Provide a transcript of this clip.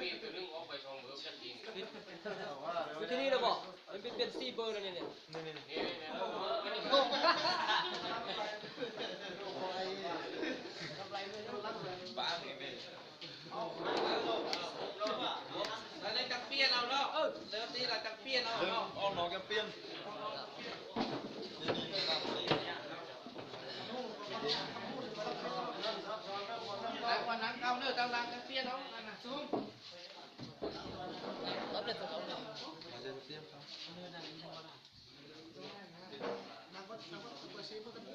พี่ตัวนึงออกไปช่องเบอร์ชัดจริงที่นี่เราบอกมันเป็นซีเบอร์แล้วเนี่ยนี่บ้าไงเป็นเราจังเปี้ยนเอาเนาะเริ่มที่เราจังเปี้ยนเอาเนาะเอาหนอจังเปี้ยนนี่ครับแล้ววันนั้นเอาเนื้อตำลังจังเปี้ยนเอาอันน่ะซุ้มรับเลยตัวเรามาจะเตรียมครับเนื้อนั่นนี่มาละนักวัดตัวเชฟก็ต้อง